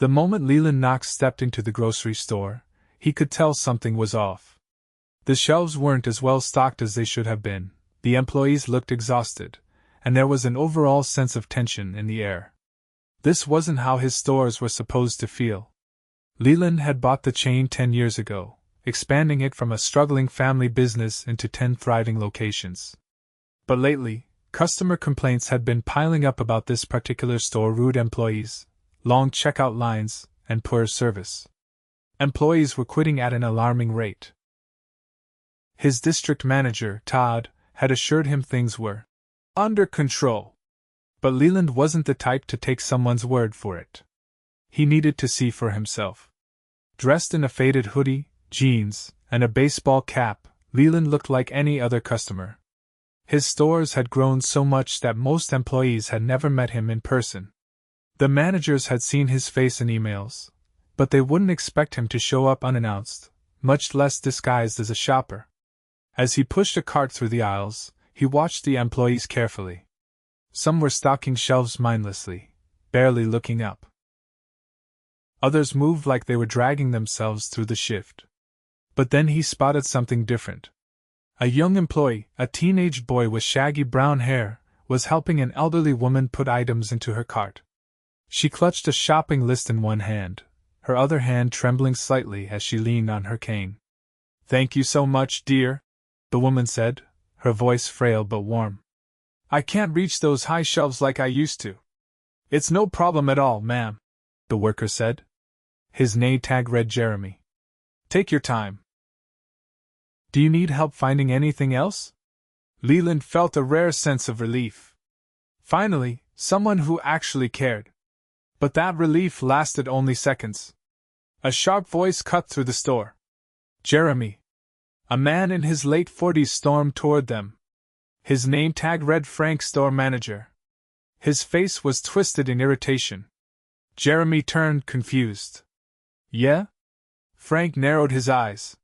The moment Leland Knox stepped into the grocery store, he could tell something was off. The shelves weren't as well stocked as they should have been, the employees looked exhausted, and there was an overall sense of tension in the air. This wasn't how his stores were supposed to feel. Leland had bought the chain 10 years ago, expanding it from a struggling family business into 10 thriving locations. But lately, customer complaints had been piling up about this particular store: rude employees, long checkout lines, and poor service. Employees were quitting at an alarming rate. His district manager, Todd, had assured him things were under control. But Leland wasn't the type to take someone's word for it. He needed to see for himself. Dressed in a faded hoodie, jeans, and a baseball cap, Leland looked like any other customer. His stores had grown so much that most employees had never met him in person. The managers had seen his face in emails, but they wouldn't expect him to show up unannounced, much less disguised as a shopper. As he pushed a cart through the aisles, he watched the employees carefully. Some were stocking shelves mindlessly, barely looking up. Others moved like they were dragging themselves through the shift. But then he spotted something different. A young employee, a teenage boy with shaggy brown hair, was helping an elderly woman put items into her cart. She clutched a shopping list in one hand, her other hand trembling slightly as she leaned on her cane. "Thank you so much, dear," the woman said, her voice frail but warm. "I can't reach those high shelves like I used to." "It's no problem at all, ma'am," the worker said. His name tag read Jeremy. "Take your time." "Do you need help finding anything else?" Leland felt a rare sense of relief. Finally, someone who actually cared. But that relief lasted only seconds. A sharp voice cut through the store. "Jeremy." A man in his late 40s stormed toward them. His name tag read Frank, store manager. His face was twisted in irritation. Jeremy turned, confused. "Yeah?" Frank narrowed his eyes.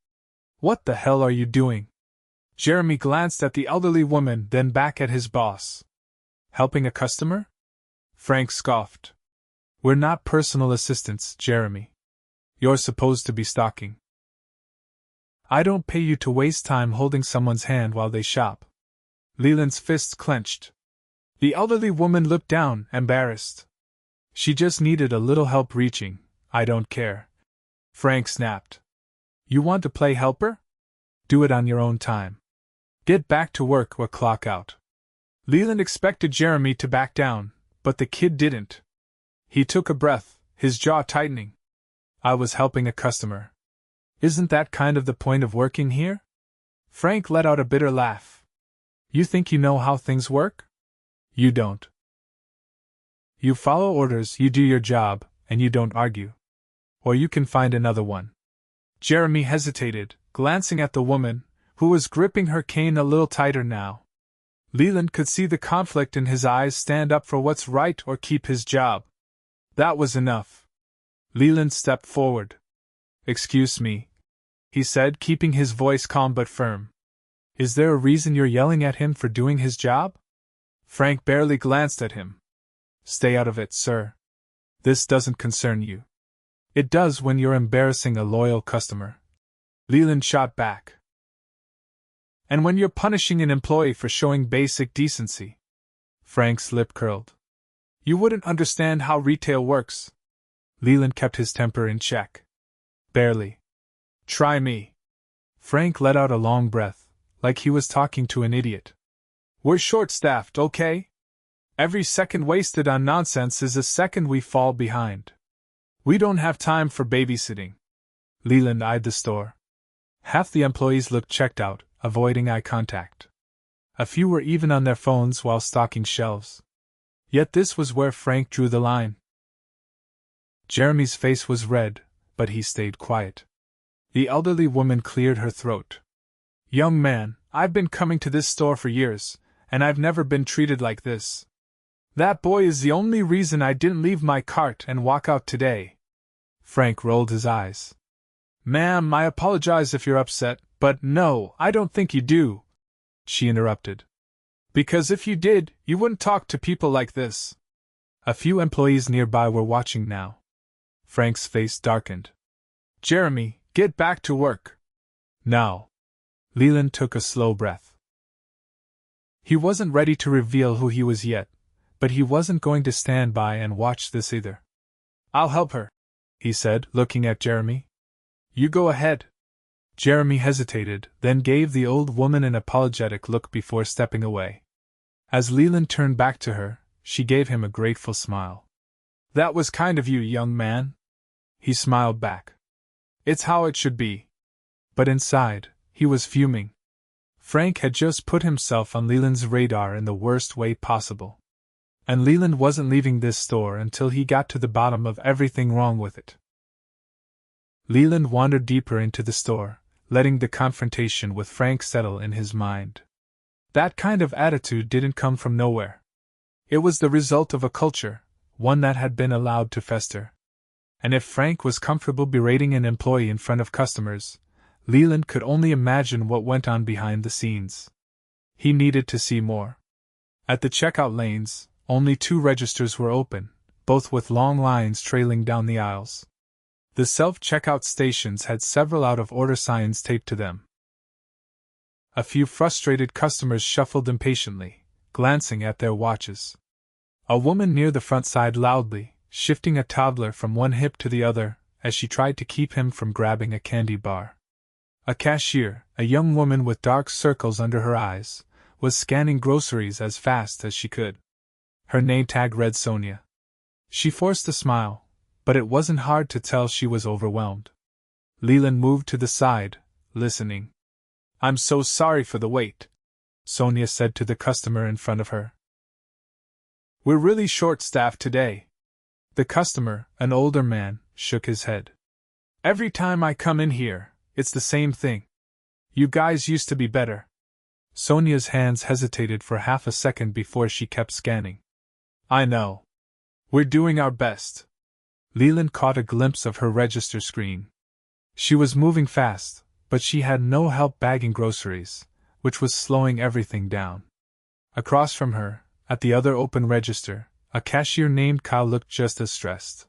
"What the hell are you doing?" Jeremy glanced at the elderly woman, then back at his boss. "Helping a customer?" Frank scoffed. "We're not personal assistants, Jeremy. You're supposed to be stocking. I don't pay you to waste time holding someone's hand while they shop." Leland's fists clenched. The elderly woman looked down, embarrassed. "She just needed a little help reaching. I don't care." Frank snapped. "You want to play helper? Do it on your own time. Get back to work or clock out." Leland expected Jeremy to back down, but the kid didn't. He took a breath, his jaw tightening. "I was helping a customer. Isn't that kind of the point of working here?" Frank let out a bitter laugh. "You think you know how things work? You don't. You follow orders, you do your job, and you don't argue. Or you can find another one." Jeremy hesitated, glancing at the woman, who was gripping her cane a little tighter now. Leland could see the conflict in his eyes stand up for what's right or keep his job. That was enough. Leland stepped forward. "Excuse me," he said, keeping his voice calm but firm. "Is there a reason you're yelling at him for doing his job?" Frank barely glanced at him. "Stay out of it, sir. This doesn't concern you." "It does when you're embarrassing a loyal customer," Leland shot back. "And when you're punishing an employee for showing basic decency." Frank's lip curled. "You wouldn't understand how retail works." Leland kept his temper in check. "Barely. Try me." Frank let out a long breath, like he was talking to an idiot. "We're short-staffed, okay? Every second wasted on nonsense is a second we fall behind. We don't have time for babysitting." Leland eyed the store. Half the employees looked checked out, avoiding eye contact. A few were even on their phones while stocking shelves. Yet this was where Frank drew the line. Jeremy's face was red, but he stayed quiet. The elderly woman cleared her throat. "Young man, I've been coming to this store for years, and I've never been treated like this. That boy is the only reason I didn't leave my cart and walk out today." Frank rolled his eyes. "Ma'am, I apologize if you're upset, but no, I don't think you do," she interrupted. "Because if you did, you wouldn't talk to people like this." A few employees nearby were watching now. Frank's face darkened. Jeremy, get back to work. Now. Leland took a slow breath. He wasn't ready to reveal who he was yet, but he wasn't going to stand by and watch this either. I'll help her, he said, looking at Jeremy. You go ahead. Jeremy hesitated, then gave the old woman an apologetic look before stepping away. As Leland turned back to her, she gave him a grateful smile. That was kind of you, young man. He smiled back. It's how it should be. But inside, he was fuming. Frank had just put himself on Leland's radar in the worst way possible. And Leland wasn't leaving this store until he got to the bottom of everything wrong with it. Leland wandered deeper into the store, letting the confrontation with Frank settle in his mind. That kind of attitude didn't come from nowhere. It was the result of a culture, one that had been allowed to fester. And if Frank was comfortable berating an employee in front of customers, Leland could only imagine what went on behind the scenes. He needed to see more. At the checkout lanes, only 2 registers were open, both with long lines trailing down the aisles. The self-checkout stations had several out-of-order signs taped to them. A few frustrated customers shuffled impatiently, glancing at their watches. A woman near the front sighed loudly, shifting a toddler from one hip to the other as she tried to keep him from grabbing a candy bar. A cashier, a young woman with dark circles under her eyes, was scanning groceries as fast as she could. Her name tag read Sonia. She forced a smile, but it wasn't hard to tell she was overwhelmed. Leland moved to the side, listening. I'm so sorry for the wait, Sonia said to the customer in front of her. We're really short-staffed today. The customer, an older man, shook his head. Every time I come in here, it's the same thing. You guys used to be better. Sonia's hands hesitated for half a second before she kept scanning. I know. We're doing our best. Leland caught a glimpse of her register screen. She was moving fast, but she had no help bagging groceries, which was slowing everything down. Across from her, at the other open register, a cashier named Kyle looked just as stressed.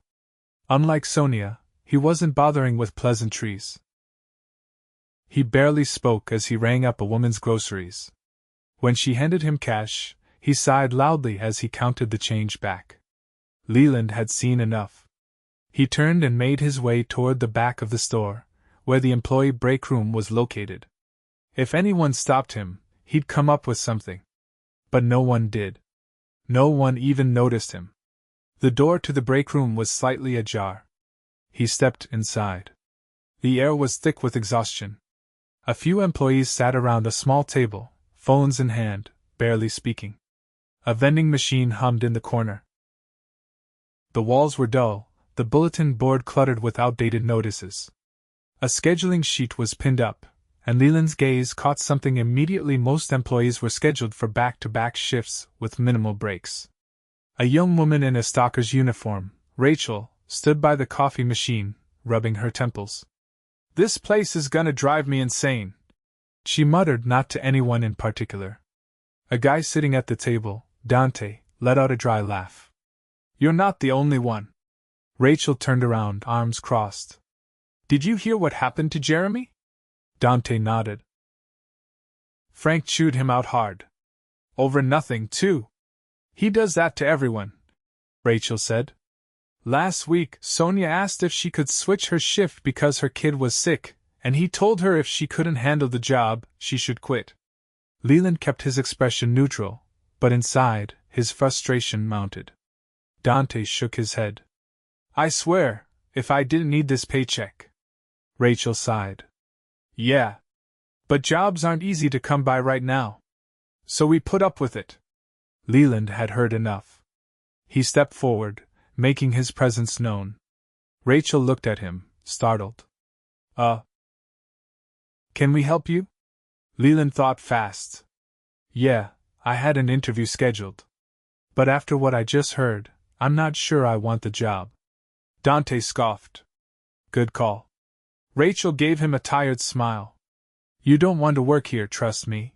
Unlike Sonia, he wasn't bothering with pleasantries. He barely spoke as he rang up a woman's groceries. When she handed him cash, he sighed loudly as he counted the change back. Leland had seen enough. He turned and made his way toward the back of the store, where the employee break room was located. If anyone stopped him, he'd come up with something. But no one did. No one even noticed him. The door to the break room was slightly ajar. He stepped inside. The air was thick with exhaustion. A few employees sat around a small table, phones in hand, barely speaking. A vending machine hummed in the corner. The walls were dull, the bulletin board cluttered with outdated notices. A scheduling sheet was pinned up, and Leland's gaze caught something immediately. Most employees were scheduled for back-to-back shifts with minimal breaks. A young woman in a stocker's uniform, Rachel, stood by the coffee machine, rubbing her temples. This place is gonna drive me insane, she muttered, not to anyone in particular. A guy sitting at the table, Dante, let out a dry laugh. You're not the only one. Rachel turned around, arms crossed. Did you hear what happened to Jeremy? Dante nodded. Frank chewed him out hard. Over nothing, too. He does that to everyone, Rachel said. Last week, Sonia asked if she could switch her shift because her kid was sick, and he told her if she couldn't handle the job, she should quit. Leland kept his expression neutral, but inside, his frustration mounted. Dante shook his head. I swear, if I didn't need this paycheck. Rachel sighed. Yeah. But jobs aren't easy to come by right now. So we put up with it. Leland had heard enough. He stepped forward, making his presence known. Rachel looked at him, startled. Can we help you? Leland thought fast. Yeah, I had an interview scheduled. But after what I just heard, I'm not sure I want the job. Dante scoffed. Good call. Rachel gave him a tired smile. You don't want to work here, trust me.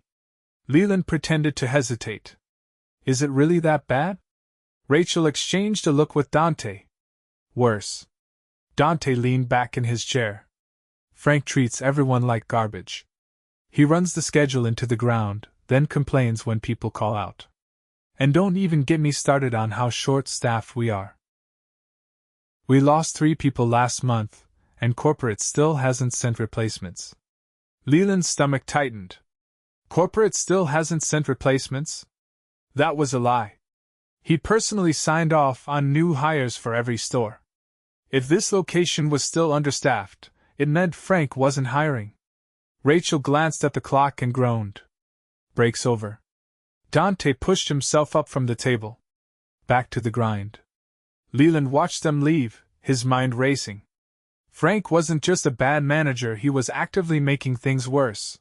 Leland pretended to hesitate. Is it really that bad? Rachel exchanged a look with Dante. Worse. Dante leaned back in his chair. Frank treats everyone like garbage. He runs the schedule into the ground, then complains when people call out. And don't even get me started on how short-staffed we are. We lost 3 people last month, and corporate still hasn't sent replacements. Leland's stomach tightened. Corporate still hasn't sent replacements? That was a lie. He personally signed off on new hires for every store. If this location was still understaffed, it meant Frank wasn't hiring. Rachel glanced at the clock and groaned. Break's over. Dante pushed himself up from the table. Back to the grind. Leland watched them leave, his mind racing. Frank wasn't just a bad manager, he was actively making things worse.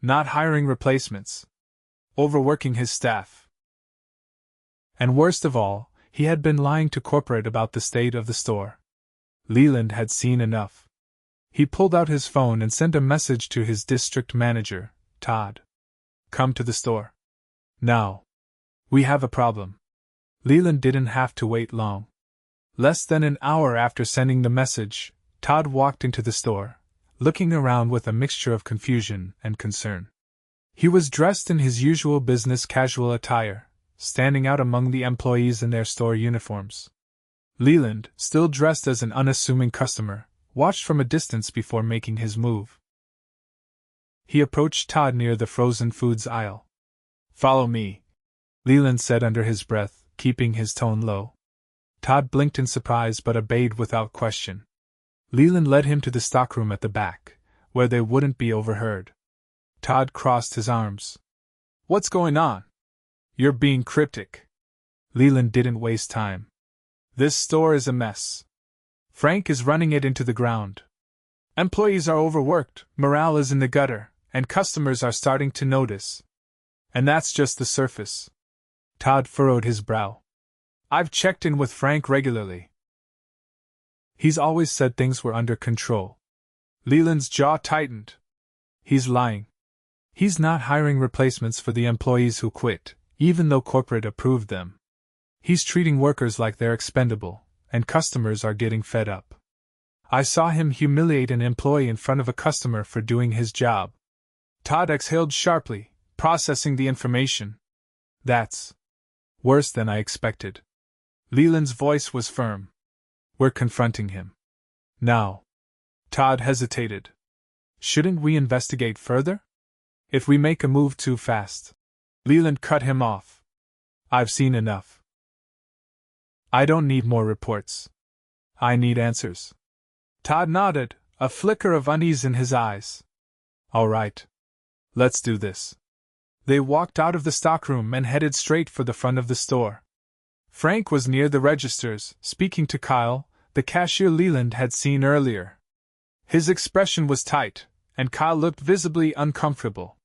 Not hiring replacements. Overworking his staff. And worst of all, he had been lying to corporate about the state of the store. Leland had seen enough. He pulled out his phone and sent a message to his district manager, Todd. Come to the store. Now. We have a problem. Leland didn't have to wait long. Less than an hour after sending the message, Todd walked into the store, looking around with a mixture of confusion and concern. He was dressed in his usual business casual attire, standing out among the employees in their store uniforms. Leland, still dressed as an unassuming customer, watched from a distance before making his move. He approached Todd near the frozen foods aisle. Follow me, Leland said under his breath, keeping his tone low. Todd blinked in surprise but obeyed without question. Leland led him to the stockroom at the back, where they wouldn't be overheard. Todd crossed his arms. What's going on? You're being cryptic. Leland didn't waste time. This store is a mess. Frank is running it into the ground. Employees are overworked, morale is in the gutter, and customers are starting to notice. And that's just the surface. Todd furrowed his brow. I've checked in with Frank regularly. He's always said things were under control. Leland's jaw tightened. He's lying. He's not hiring replacements for the employees who quit, even though corporate approved them. He's treating workers like they're expendable, and customers are getting fed up. I saw him humiliate an employee in front of a customer for doing his job. Todd exhaled sharply, processing the information. That's worse than I expected. Leland's voice was firm. We're confronting him. Now. Todd hesitated. Shouldn't we investigate further? If we make a move too fast. Leland cut him off. I've seen enough. I don't need more reports. I need answers. Todd nodded, a flicker of unease in his eyes. All right. Let's do this. They walked out of the stockroom and headed straight for the front of the store. Frank was near the registers, speaking to Kyle, the cashier Leland had seen earlier. His expression was tight, and Kyle looked visibly uncomfortable.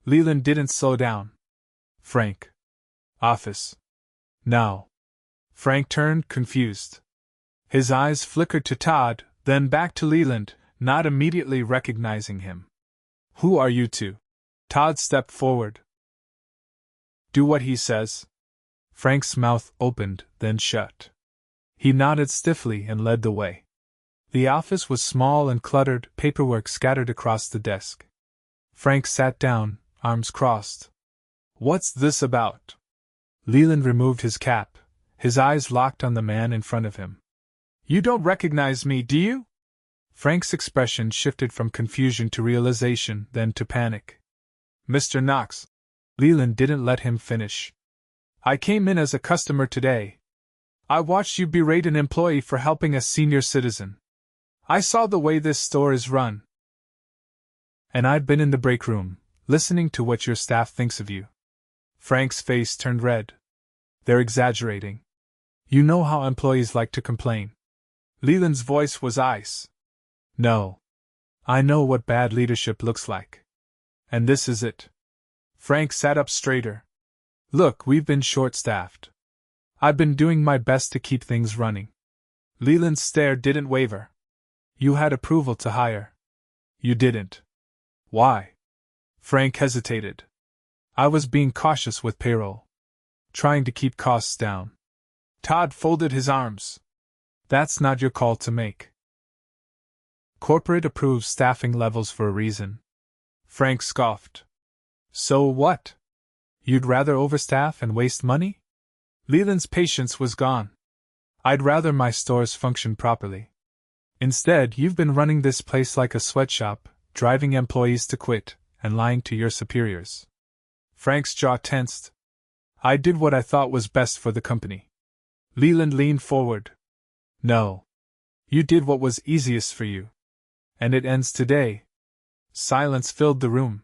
Leland didn't slow down. Frank. Office. Now. Frank turned, confused. His eyes flickered to Todd, then back to Leland, not immediately recognizing him. Who are you two? Todd stepped forward. Do what he says. Frank's mouth opened, then shut. He nodded stiffly and led the way. The office was small and cluttered, paperwork scattered across the desk. Frank sat down, arms crossed. What's this about? Leland removed his cap, his eyes locked on the man in front of him. You don't recognize me, do you? Frank's expression shifted from confusion to realization, then to panic. Mr. Knox. Leland didn't let him finish. I came in as a customer today. I watched you berate an employee for helping a senior citizen. I saw the way this store is run. And I've been in the break room, listening to what your staff thinks of you. Frank's face turned red. They're exaggerating. You know how employees like to complain. Leland's voice was ice. No. I know what bad leadership looks like. And this is it. Frank sat up straighter. Look, we've been short-staffed. I've been doing my best to keep things running. Leland's stare didn't waver. You had approval to hire. You didn't. Why? Frank hesitated. I was being cautious with payroll. Trying to keep costs down. Todd folded his arms. That's not your call to make. Corporate approves staffing levels for a reason. Frank scoffed. So what? You'd rather overstaff and waste money? Leland's patience was gone. I'd rather my stores function properly. Instead, you've been running this place like a sweatshop, driving employees to quit, and lying to your superiors. Frank's jaw tensed. I did what I thought was best for the company. Leland leaned forward. No. You did what was easiest for you. And it ends today. Silence filled the room.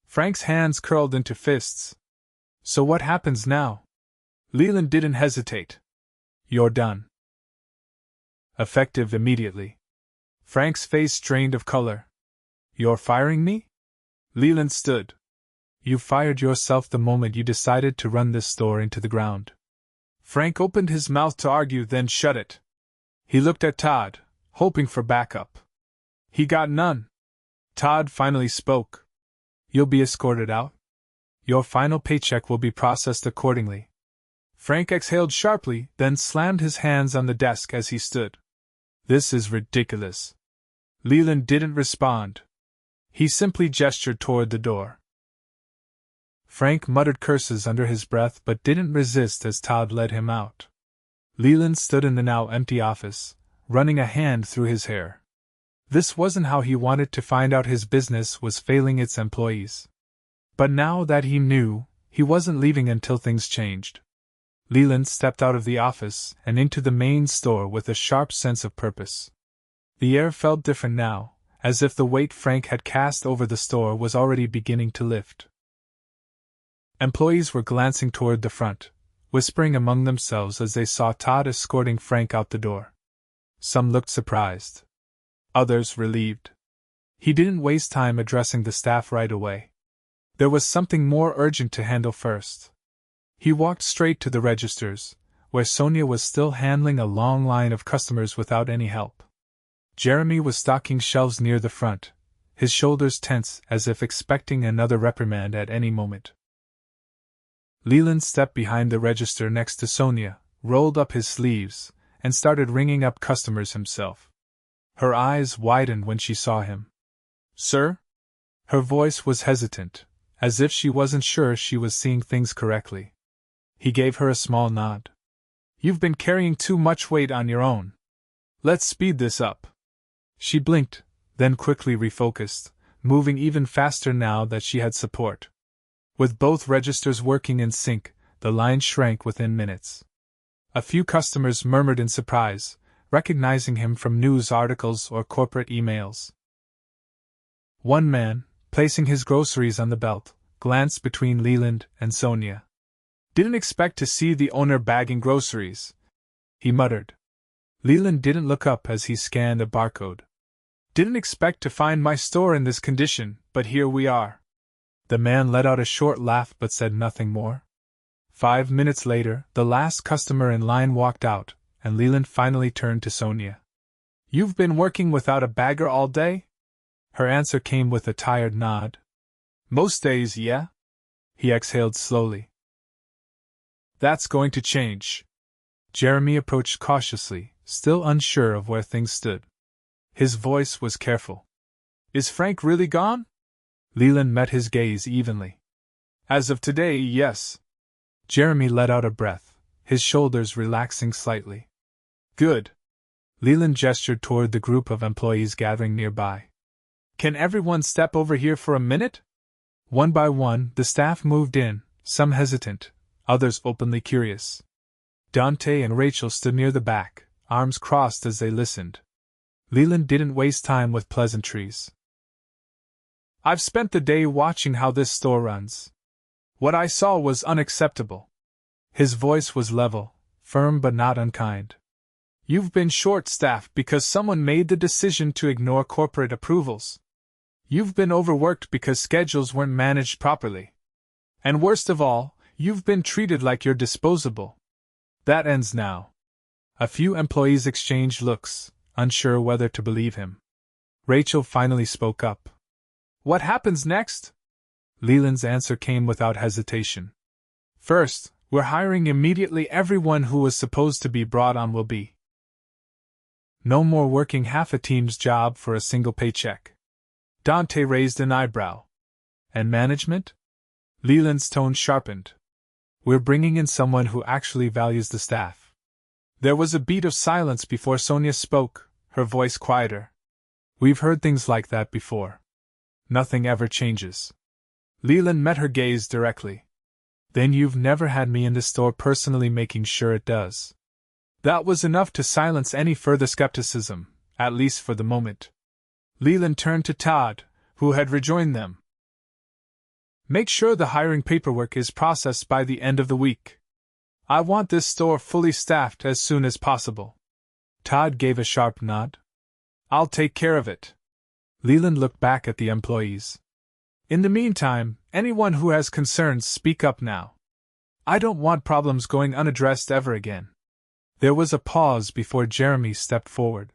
Frank's hands curled into fists. So what happens now? Leland didn't hesitate. You're done. Effective immediately. Frank's face drained of color. You're firing me? Leland stood. You fired yourself the moment you decided to run this store into the ground. Frank opened his mouth to argue, then shut it. He looked at Todd, hoping for backup. He got none. Todd finally spoke. You'll be escorted out. Your final paycheck will be processed accordingly. Frank exhaled sharply, then slammed his hands on the desk as he stood. This is ridiculous. Leland didn't respond. He simply gestured toward the door. Frank muttered curses under his breath but didn't resist as Todd led him out. Leland stood in the now empty office, running a hand through his hair. This wasn't how he wanted to find out his business was failing its employees. But now that he knew, he wasn't leaving until things changed. Leland stepped out of the office and into the main store with a sharp sense of purpose. The air felt different now, as if the weight Frank had cast over the store was already beginning to lift. Employees were glancing toward the front, whispering among themselves as they saw Todd escorting Frank out the door. Some looked surprised. Others relieved. He didn't waste time addressing the staff right away. There was something more urgent to handle first. He walked straight to the registers, where Sonia was still handling a long line of customers without any help. Jeremy was stocking shelves near the front, his shoulders tense as if expecting another reprimand at any moment. Leland stepped behind the register next to Sonia, rolled up his sleeves, and started ringing up customers himself. Her eyes widened when she saw him. Sir? Her voice was hesitant, as if she wasn't sure she was seeing things correctly. He gave her a small nod. You've been carrying too much weight on your own. Let's speed this up. She blinked, then quickly refocused, moving even faster now that she had support. With both registers working in sync, the line shrank within minutes. A few customers murmured in surprise, recognizing him from news articles or corporate emails. One man, placing his groceries on the belt, glanced between Leland and Sonia. Didn't expect to see the owner bagging groceries, he muttered. Leland didn't look up as he scanned a barcode. Didn't expect to find my store in this condition, but here we are. The man let out a short laugh but said nothing more. 5 minutes later, the last customer in line walked out, and Leland finally turned to Sonia. You've been working without a bagger all day? Her answer came with a tired nod. Most days, yeah. He exhaled slowly. That's going to change. Jeremy approached cautiously, still unsure of where things stood. His voice was careful. Is Frank really gone? Leland met his gaze evenly. As of today, yes. Jeremy let out a breath, his shoulders relaxing slightly. Good. Leland gestured toward the group of employees gathering nearby. Can everyone step over here for a minute? One by one, the staff moved in, some hesitant, others openly curious. Dante and Rachel stood near the back, arms crossed as they listened. Leland didn't waste time with pleasantries. I've spent the day watching how this store runs. What I saw was unacceptable. His voice was level, firm but not unkind. You've been short-staffed because someone made the decision to ignore corporate approvals. You've been overworked because schedules weren't managed properly. And worst of all, you've been treated like you're disposable. That ends now. A few employees exchanged looks, unsure whether to believe him. Rachel finally spoke up. What happens next? Leland's answer came without hesitation. First, we're hiring immediately. Everyone who was supposed to be brought on will be. No more working half a team's job for a single paycheck. Dante raised an eyebrow. And management? Leland's tone sharpened. We're bringing in someone who actually values the staff. There was a beat of silence before Sonia spoke, her voice quieter. We've heard things like that before. Nothing ever changes. Leland met her gaze directly. Then you've never had me in the store personally making sure it does. That was enough to silence any further skepticism, at least for the moment. Leland turned to Todd, who had rejoined them. Make sure the hiring paperwork is processed by the end of the week. I want this store fully staffed as soon as possible. Todd gave a sharp nod. I'll take care of it. Leland looked back at the employees. In the meantime, anyone who has concerns, speak up now. I don't want problems going unaddressed ever again. There was a pause before Jeremy stepped forward.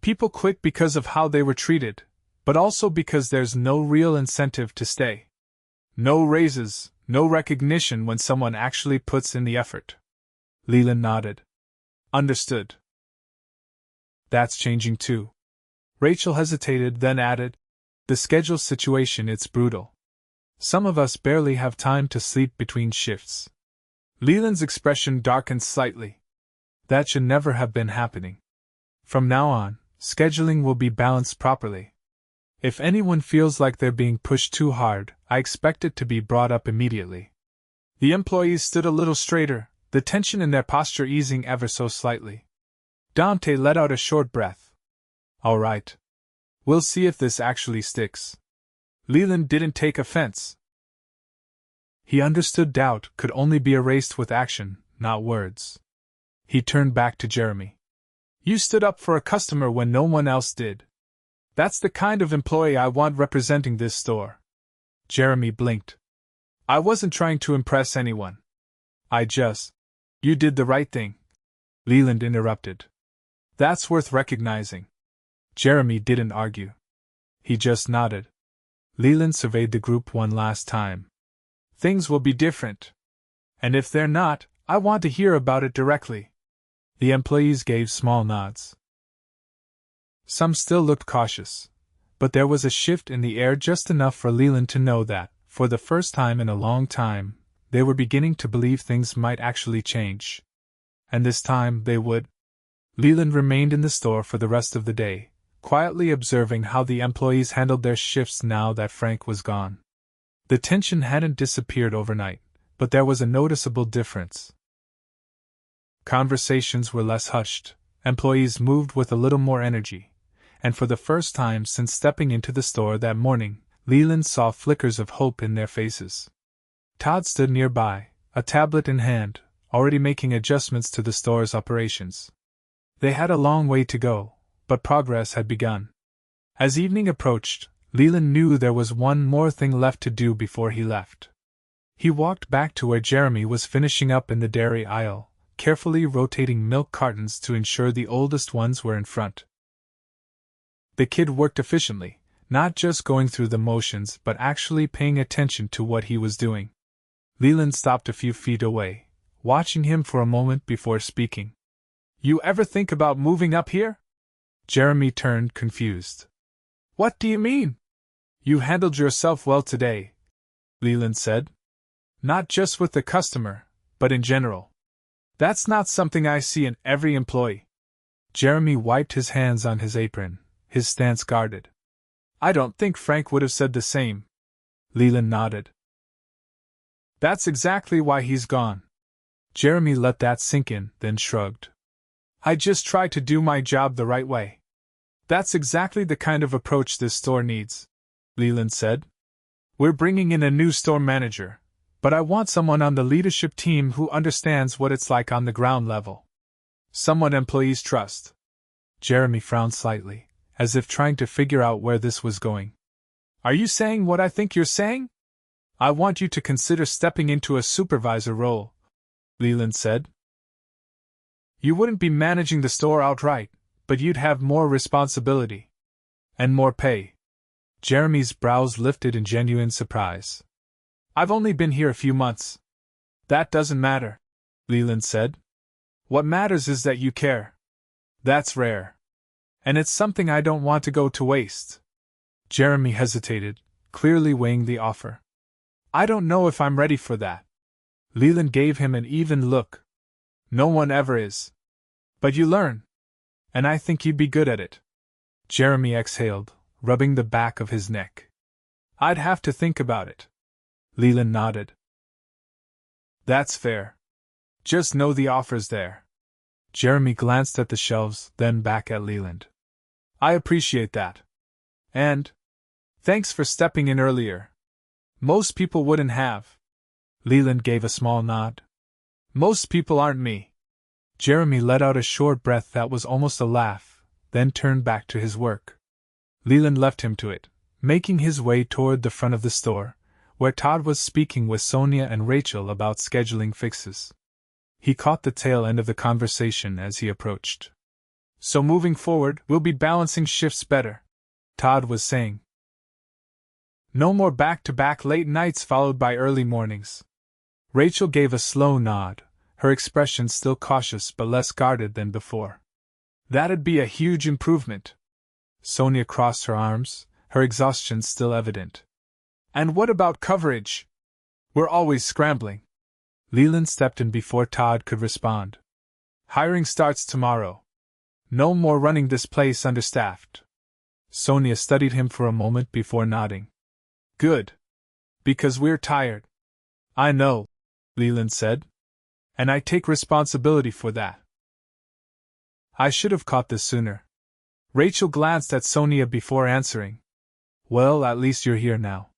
People quit because of how they were treated, but also because there's no real incentive to stay. No raises, no recognition when someone actually puts in the effort. Leland nodded. Understood. That's changing too. Rachel hesitated, then added, the schedule situation, it's brutal. Some of us barely have time to sleep between shifts. Leland's expression darkened slightly. That should never have been happening. From now on, scheduling will be balanced properly. If anyone feels like they're being pushed too hard, I expect it to be brought up immediately. The employees stood a little straighter, the tension in their posture easing ever so slightly. Dante let out a short breath. All right. We'll see if this actually sticks. Leland didn't take offense. He understood doubt could only be erased with action, not words. He turned back to Jeremy. You stood up for a customer when no one else did. That's the kind of employee I want representing this store. Jeremy blinked. I wasn't trying to impress anyone. You did the right thing. Leland interrupted. That's worth recognizing. Jeremy didn't argue. He just nodded. Leland surveyed the group one last time. Things will be different. And if they're not, I want to hear about it directly. The employees gave small nods. Some still looked cautious, but there was a shift in the air just enough for Leland to know that, for the first time in a long time, they were beginning to believe things might actually change. And this time they would. Leland remained in the store for the rest of the day, quietly observing how the employees handled their shifts now that Frank was gone. The tension hadn't disappeared overnight, but there was a noticeable difference. Conversations were less hushed, employees moved with a little more energy, and for the first time since stepping into the store that morning, Leland saw flickers of hope in their faces. Todd stood nearby, a tablet in hand, already making adjustments to the store's operations. They had a long way to go, but progress had begun. As evening approached, Leland knew there was one more thing left to do before he left. He walked back to where Jeremy was finishing up in the dairy aisle, carefully rotating milk cartons to ensure the oldest ones were in front. The kid worked efficiently, not just going through the motions but actually paying attention to what he was doing. Leland stopped a few feet away, watching him for a moment before speaking. You ever think about moving up here? Jeremy turned confused. What do you mean? You handled yourself well today, Leland said. Not just with the customer, but in general. That's not something I see in every employee. Jeremy wiped his hands on his apron, his stance guarded. I don't think Frank would have said the same. Leland nodded. That's exactly why he's gone. Jeremy let that sink in, then shrugged. I just try to do my job the right way. That's exactly the kind of approach this store needs, Leland said. We're bringing in a new store manager, but I want someone on the leadership team who understands what it's like on the ground level. Someone employees trust. Jeremy frowned slightly, as if trying to figure out where this was going. Are you saying what I think you're saying? I want you to consider stepping into a supervisor role, Leland said. You wouldn't be managing the store outright, but you'd have more responsibility. And more pay. Jeremy's brows lifted in genuine surprise. I've only been here a few months. That doesn't matter, Leland said. What matters is that you care. That's rare. And it's something I don't want to go to waste. Jeremy hesitated, clearly weighing the offer. I don't know if I'm ready for that. Leland gave him an even look. No one ever is. But you learn. And I think you'd be good at it. Jeremy exhaled, rubbing the back of his neck. I'd have to think about it. Leland nodded. That's fair. Just know the offer's there. Jeremy glanced at the shelves, then back at Leland. I appreciate that. And thanks for stepping in earlier. Most people wouldn't have. Leland gave a small nod. Most people aren't me. Jeremy let out a short breath that was almost a laugh, then turned back to his work. Leland left him to it, making his way toward the front of the store, where Todd was speaking with Sonia and Rachel about scheduling fixes. He caught the tail end of the conversation as he approached. So moving forward, we'll be balancing shifts better, Todd was saying. No more back-to-back late nights followed by early mornings. Rachel gave a slow nod, her expression still cautious but less guarded than before. That'd be a huge improvement. Sonia crossed her arms, her exhaustion still evident. And what about coverage? We're always scrambling. Leland stepped in before Todd could respond. Hiring starts tomorrow. No more running this place understaffed. Sonia studied him for a moment before nodding. Good. Because we're tired. I know, Leland said. And I take responsibility for that. I should have caught this sooner. Rachel glanced at Sonia before answering. Well, at least you're here now.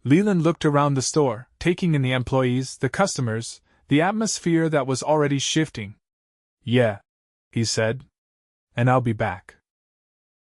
Leland looked around the store, taking in the employees, the customers, the atmosphere that was already shifting. Yeah, he said. And I'll be back.